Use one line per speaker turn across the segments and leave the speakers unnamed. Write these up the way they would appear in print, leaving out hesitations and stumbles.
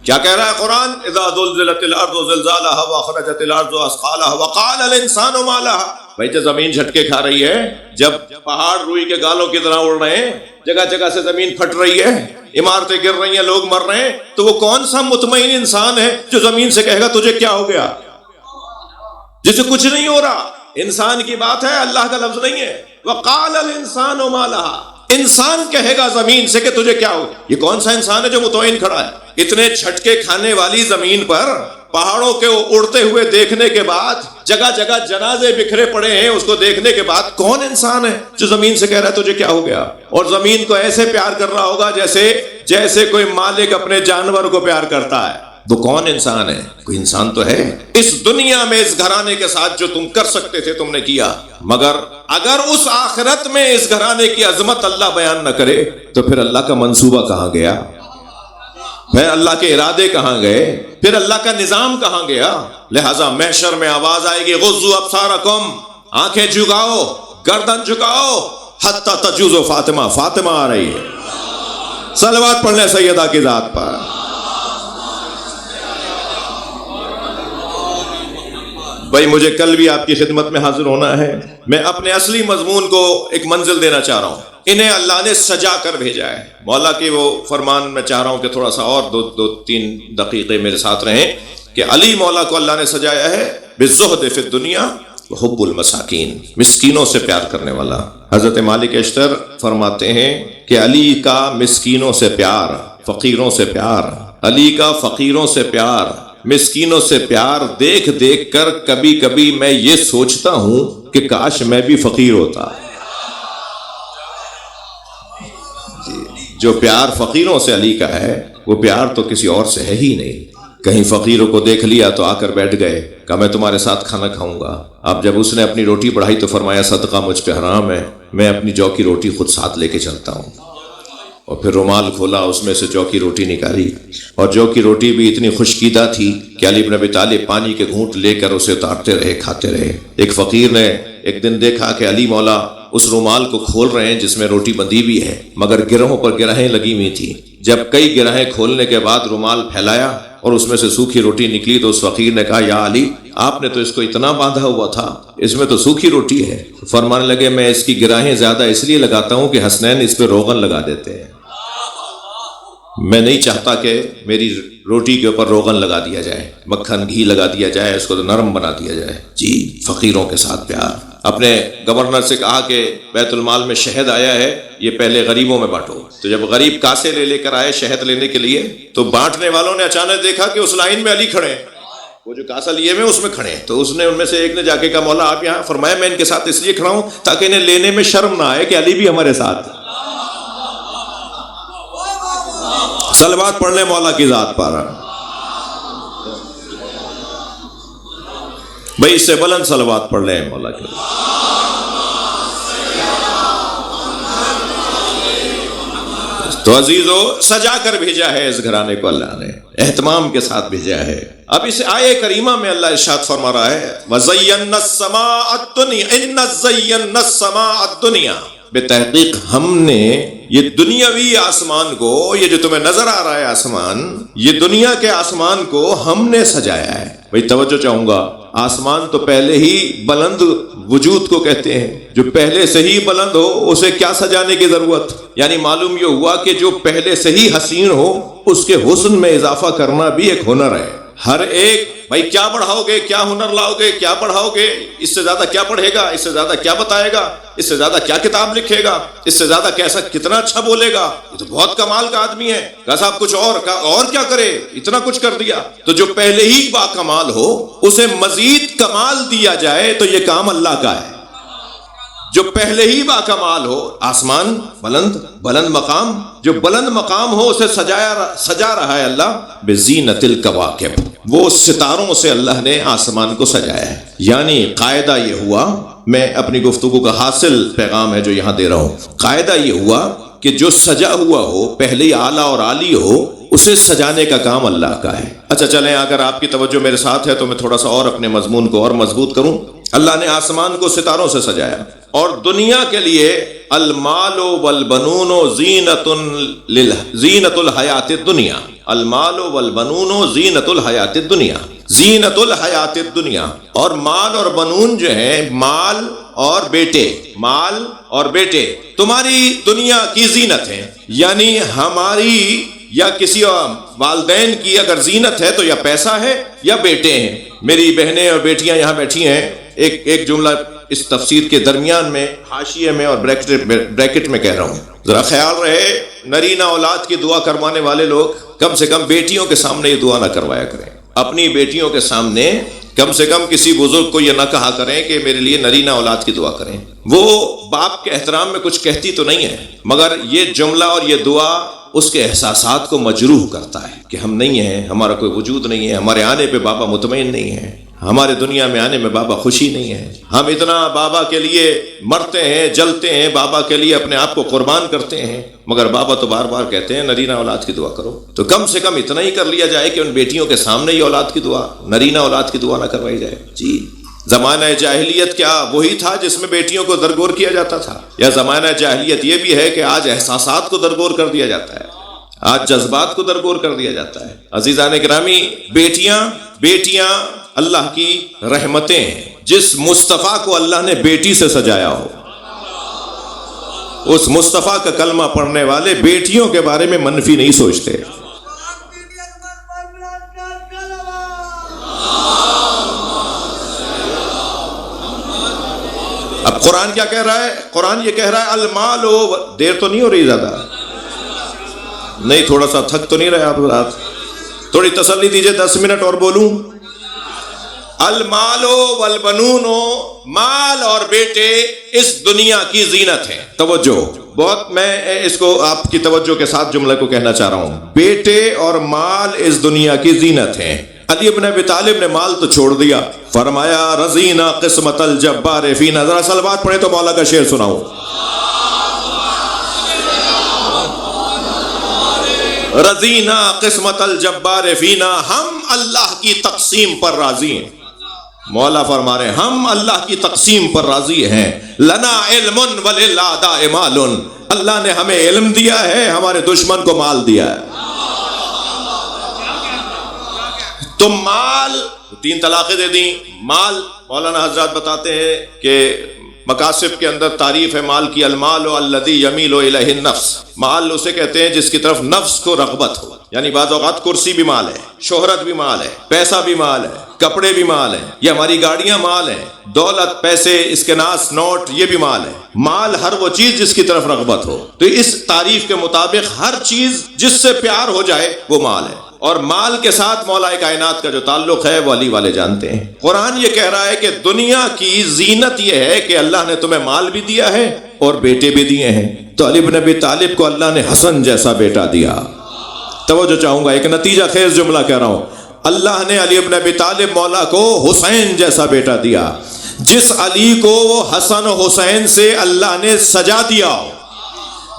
کیا کہہ رہا ہے قرآن؟ اذا زلزلت الارض زلزالها واخرجت الارض اثقالها وقال الانسان ما لها. بھائی جب زمین جھٹکے کھا رہی ہے، جب پہاڑ روئی کے گالوں کی طرح اڑ رہے ہیں، جگہ جگہ سے زمین پھٹ رہی ہے، عمارتیں گر رہی ہیں، لوگ مر رہے ہیں، تو وہ کون سا مطمئن انسان ہے جو زمین سے کہے گا تجھے کیا ہو گیا، جسے کچھ نہیں ہو رہا؟ انسان کی بات ہے، اللہ کا لفظ نہیں ہے. وقال الانسان ما لها. انسان کہے گا زمین سے کہ تجھے کیا ہو. یہ کون سا انسان ہے جو مطمئن کھڑا ہے؟ اتنے جھٹکے کھانے والی زمین پر پہاڑوں کے اڑتے ہوئے دیکھنے کے بعد، جگہ جگہ جنازے بکھرے پڑے ہیں، اس کو دیکھنے کے بعد کون انسان ہے جو زمین سے کہہ رہا ہے تجھے کیا ہو گیا؟ اور زمین کو ایسے پیار کر رہا ہوگا جیسے کوئی مالک اپنے جانور کو پیار کرتا ہے. وہ کون انسان ہے؟ کوئی انسان تو ہے. اس دنیا میں اس گھرانے کے ساتھ جو تم کر سکتے تھے تم نے کیا، مگر اگر اس آخرت میں اس گھرانے کی عظمت اللہ بیان نہ کرے تو پھر اللہ کا منصوبہ کہاں گیا؟ پھر اللہ کے ارادے کہاں گئے؟ پھر اللہ کا نظام کہاں گیا؟ لہذا محشر میں آواز آئے گی غضوا ابصارکم، آنکھیں جھکاؤ، گردن جھکاؤ، حتی تجوز فاطمہ. فاطمہ آ رہی ہے. صلوات پڑھ لیں سیدہ کی ذات پر. بھائی مجھے کل بھی آپ کی خدمت میں حاضر ہونا ہے. میں اپنے اصلی مضمون کو ایک منزل دینا چاہ رہا ہوں. انہیں اللہ نے سجا کر بھیجا ہے. مولا کی وہ فرمان میں چاہ رہا ہوں کہ تھوڑا سا اور دو تین دقیقے میرے ساتھ رہیں کہ علی مولا کو اللہ نے سجایا ہے بالزہد فی الدنیا وحب المساکین، مسکینوں سے پیار کرنے والا. حضرت مالک اشتر فرماتے ہیں کہ علی کا مسکینوں سے پیار، فقیروں سے پیار، علی کا فقیروں سے پیار، مسکینوں سے پیار دیکھ دیکھ کر کبھی کبھی میں یہ سوچتا ہوں کہ کاش میں بھی فقیر ہوتا. جو پیار فقیروں سے علی کا ہے وہ پیار تو کسی اور سے ہے ہی نہیں. کہیں فقیروں کو دیکھ لیا تو آ کر بیٹھ گئے، کہا میں تمہارے ساتھ کھانا کھاؤں گا. اب جب اس نے اپنی روٹی بڑھائی تو فرمایا صدقہ مجھ پہ حرام ہے، میں اپنی جو کی روٹی خود ساتھ لے کے چلتا ہوں. اور پھر رومال کھولا، اس میں سے جو کی روٹی نکالی، اور جو کی روٹی بھی اتنی خشکیدہ تھی کہ علی بن ابی طالب پانی کے گھونٹ لے کر اسے اتارتے رہے، کھاتے رہے. ایک فقیر نے ایک دن دیکھا کہ علی مولا اس رومال کو کھول رہے ہیں جس میں روٹی بندھی بھی ہے، مگر گرہوں پر گرہیں لگی ہوئی تھی. جب کئی گرہیں کھولنے کے بعد رومال پھیلایا اور اس میں سے سوکھی روٹی نکلی تو اس فقیر نے کہا یا علی، آپ نے تو اس کو اتنا باندھا ہوا تھا، اس میں تو سوکھی روٹی ہے. فرمانے لگے میں اس کی گرہیں زیادہ اس لیے لگاتا ہوں کہ حسنین اس پہ روغن لگا دیتے ہیں. میں نہیں چاہتا کہ میری روٹی کے اوپر روغن لگا دیا جائے، مکھن گھی لگا دیا جائے، اس کو تو نرم بنا دیا جائے. جی فقیروں کے ساتھ پیار. اپنے گورنر سے کہا کہ بیت المال میں شہد آیا ہے، یہ پہلے غریبوں میں بانٹو. تو جب غریب کاسے لے کر آئے شہد لینے کے لیے تو بانٹنے والوں نے اچانک دیکھا کہ اس لائن میں علی کھڑے ہیں، وہ جو کاسا لیے ہوئے اس میں کھڑے ہیں. تو اس نے ان میں سے ایک نے جا کے کہا مولا آپ یہاں؟ فرمایا میں ان کے ساتھ اس لیے کھڑا ہوں تاکہ انہیں لینے میں شرم نہ آئے کہ علی بھی ہمارے ساتھ. صلوات پڑھ لیں مولا کی ذات پر. بھائی اس سے بلند صلوات پڑھ لیں مولا کی. تو عزیزو سجا کر بھیجا ہے اس گھرانے کو اللہ نے، اہتمام کے ساتھ بھیجا ہے. اب اس آیے کریمہ میں اللہ ارشاد فرما رہا ہے وَزَيَّنَّا السَّمَاءَ الدُّنْيَا إِنَّا زَيَّنَّا السَّمَاءَ الدُّنْيَا. بے تحقیق ہم نے یہ دنیاوی آسمان کو، یہ جو تمہیں نظر آ رہا ہے آسمان، یہ دنیا کے آسمان کو ہم نے سجایا ہے. بھئی توجہ چاہوں گا، آسمان تو پہلے ہی بلند وجود کو کہتے ہیں. جو پہلے سے ہی بلند ہو اسے کیا سجانے کی ضرورت؟ یعنی معلوم یہ ہوا کہ جو پہلے سے ہی حسین ہو اس کے حسن میں اضافہ کرنا بھی ایک ہنر ہے. ہر ایک بھائی کیا بڑھاؤ گے، کیا ہنر لاؤ گے، کیا بڑھاؤ گے، اس سے زیادہ کیا پڑھے گا، اس سے زیادہ کیا بتائے گا، اس سے زیادہ کیا کتاب لکھے گا، اس سے زیادہ کیسا کتنا اچھا بولے گا، یہ تو بہت کمال کا آدمی ہے. کہ صاحب کچھ اور کیا کرے، اتنا کچھ کر دیا. تو جو پہلے ہی با کمال ہو اسے مزید کمال دیا جائے تو یہ کام اللہ کا ہے. جو پہلے ہی با کمال ہو، آسمان بلند مقام، جو بلند مقام ہو اسے سجا رہا ہے اللہ بزینت الکواکب. وہ ستاروں سے اللہ نے آسمان کو سجایا ہے. یعنی قاعدہ یہ ہوا، میں اپنی گفتگو کا حاصل پیغام ہے جو یہاں دے رہا ہوں، قاعدہ یہ ہوا کہ جو سجا ہوا ہو، پہلے ہی اعلیٰ اور عالی ہو، اسے سجانے کا کام اللہ کا ہے. اچھا چلیں، اگر آپ کی توجہ میرے ساتھ ہے تو میں تھوڑا سا اور اپنے مضمون کو اور مضبوط کروں. اللہ نے آسمان کو ستاروں سے سجایا، اور دنیا کے لیے المال والبنون زینت الحیات الدنیا، المال والبنون زینت الحیات الدنیا، زینت الحیات الدنیا، اور مال اور بنون جو ہیں، مال اور بیٹے، مال اور بیٹے تمہاری دنیا کی زینت ہیں، یعنی ہماری یا کسی والدین کی اگر زینت ہے تو یا پیسہ ہے یا بیٹے ہیں۔ میری بہنیں اور بیٹیاں یہاں بیٹھی ہیں، ایک جملہ اس تفسیر کے درمیان میں حاشیے میں اور بریکٹ میں کہہ رہا ہوں، ذرا خیال رہے نرینہ اولاد کی دعا کروانے والے لوگ کم سے کم بیٹیوں کے سامنے یہ دعا نہ کروایا کریں، اپنی بیٹیوں کے سامنے کم سے کم کسی بزرگ کو یہ نہ کہا کریں کہ میرے لیے نرینہ اولاد کی دعا کریں۔ وہ باپ کے احترام میں کچھ کہتی تو نہیں ہے، مگر یہ جملہ اور یہ دعا اس کے احساسات کو مجروح کرتا ہے کہ ہم نہیں ہیں، ہمارا کوئی وجود نہیں ہے، ہمارے آنے پہ بابا مطمئن نہیں ہے، ہمارے دنیا میں آنے میں بابا خوشی نہیں ہے، ہم اتنا بابا کے لیے مرتے ہیں، جلتے ہیں، بابا کے لیے اپنے آپ کو قربان کرتے ہیں، مگر بابا تو بار بار کہتے ہیں نرینہ اولاد کی دعا کرو۔ تو کم سے کم اتنا ہی کر لیا جائے کہ ان بیٹیوں کے سامنے یہ اولاد کی دعا، نرینہ اولاد کی دعا نہ کروائی جائے۔ جی زمانہ جاہلیت کیا وہی تھا جس میں بیٹیوں کو درگور کیا جاتا تھا، یا زمانہ جاہلیت یہ بھی ہے کہ آج احساسات کو درگور کر دیا جاتا ہے، آج جذبات کو درگور کر دیا جاتا ہے؟ عزیزان گرامی، بیٹیاں اللہ کی رحمتیں ہیں۔ جس مصطفیٰ کو اللہ نے بیٹی سے سجایا ہو، اس مصطفیٰ کا کلمہ پڑھنے والے بیٹیوں کے بارے میں منفی نہیں سوچتے۔ اب قرآن کیا کہہ رہا ہے؟ قرآن یہ کہہ رہا ہے المال، دیر تو نہیں ہو رہی زیادہ؟ نہیں، تھوڑا سا تھک تو نہیں رہے آپ رات؟ تھوڑی تسلی دیجئے، 10 منٹ اور بولوں۔ المال والبنون، مال اور بیٹے اس دنیا کی زینت ہے۔ توجہ بہت، میں اس کو آپ کی توجہ کے ساتھ جملے کو کہنا چاہ رہا ہوں۔ بیٹے اور مال اس دنیا کی زینت ہیں۔ علی بن ابی طالب نے مال تو چھوڑ دیا، فرمایا رضینا قسمت الجبار فینا۔ ذرا صلوات پڑھیں تو مولا کا شعر سناؤں۔ رضینا قسمت الجبار فینا، ہم اللہ کی تقسیم پر راضی ہیں۔ مولا فرما رہے ہیں ہم اللہ کی تقسیم پر راضی ہیں۔ لنا علم وللأعداء مال، اللہ نے ہمیں علم دیا ہے، ہمارے دشمن کو مال دیا ہے۔ تم مال، 3 طلاقیں دے دیں، مال مولانا حضرات بتاتے ہیں کہ مقاصد کے اندر تعریف ہے مال کی، المال الذی یمیل الیہ النفس، مال اسے کہتے ہیں جس کی طرف نفس کو رغبت ہو، یعنی بعض اوقات کرسی بھی مال ہے، شہرت بھی مال ہے، پیسہ بھی مال ہے، کپڑے بھی مال ہیں، یہ ہماری گاڑیاں مال ہیں، دولت، پیسے، اسکناس، نوٹ، یہ بھی مال ہے۔ مال ہر وہ چیز جس کی طرف رغبت ہو، تو اس تعریف کے مطابق ہر چیز جس سے پیار ہو جائے وہ مال ہے، اور مال کے ساتھ مولا کائنات کا جو تعلق ہے وہ علی والے جانتے ہیں۔ قرآن یہ کہہ رہا ہے کہ دنیا کی زینت یہ ہے کہ اللہ نے تمہیں مال بھی دیا ہے اور بیٹے بھی دیے ہیں۔ تو علی بن ابی طالب کو اللہ نے حسن جیسا بیٹا دیا۔ توجہ چاہوں گا، ایک نتیجہ خیز جملہ کہہ رہا ہوں، اللہ نے علی بن ابی طالب مولا کو حسین جیسا بیٹا دیا۔ جس علی کو وہ حسن و حسین سے اللہ نے سجا دیا ہو،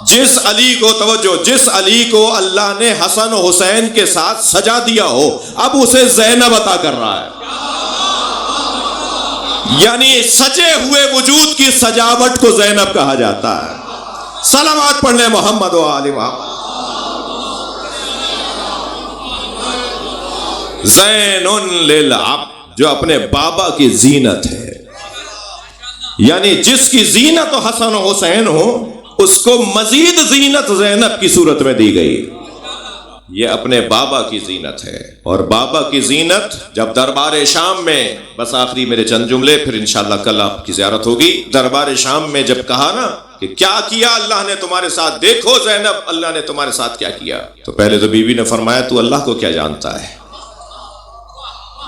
جس علی کو، توجہ، جس علی کو اللہ نے حسن و حسین کے ساتھ سجا دیا ہو، اب اسے زینب عطا کر رہا ہے۔ یعنی سجے ہوئے وجود کی سجاوٹ کو زینب کہا جاتا ہے۔ صلوات پڑھ لیں محمد و آل محمد۔ زین للعبد، جو اپنے بابا کی زینت ہے، یعنی جس کی زینت و حسن و حسین ہو، اس کو مزید زینت زینب کی صورت میں دی گئی۔ یہ اپنے بابا کی زینت ہے، اور بابا کی زینت جب دربار شام میں، بس آخری میرے چند جملے پھر انشاءاللہ کل آپ کی زیارت ہوگی، دربار شام میں جب کہا نا کہ کیا کیا اللہ نے تمہارے ساتھ، دیکھو زینب اللہ نے تمہارے ساتھ کیا کیا، تو پہلے تو بیوی نے فرمایا تو اللہ کو کیا جانتا ہے،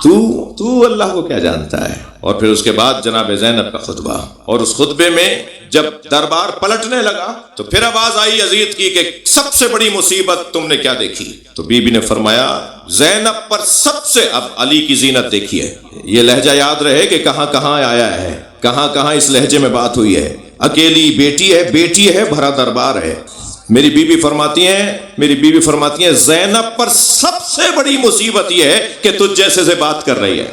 تو اللہ کو کیا جانتا ہے، اور پھر اس کے بعد جناب زینب کا خطبہ، اور اس خطبے میں جب دربار پلٹنے لگا تو پھر آواز آئی یزید کی کہ سب سے بڑی مصیبت تم نے کیا دیکھی؟ تو بی بی نے فرمایا زینب پر سب سے، اب علی کی زینت دیکھیے، یہ لہجہ یاد رہے کہ کہاں کہاں آیا ہے، کہاں کہاں اس لہجے میں بات ہوئی ہے۔ اکیلی بیٹی ہے، بھرا دربار ہے۔ میری بیوی فرماتی ہیں زینب پر سب سے بڑی مصیبت یہ ہے کہ تجھ جیسے سے بات کر رہی ہے۔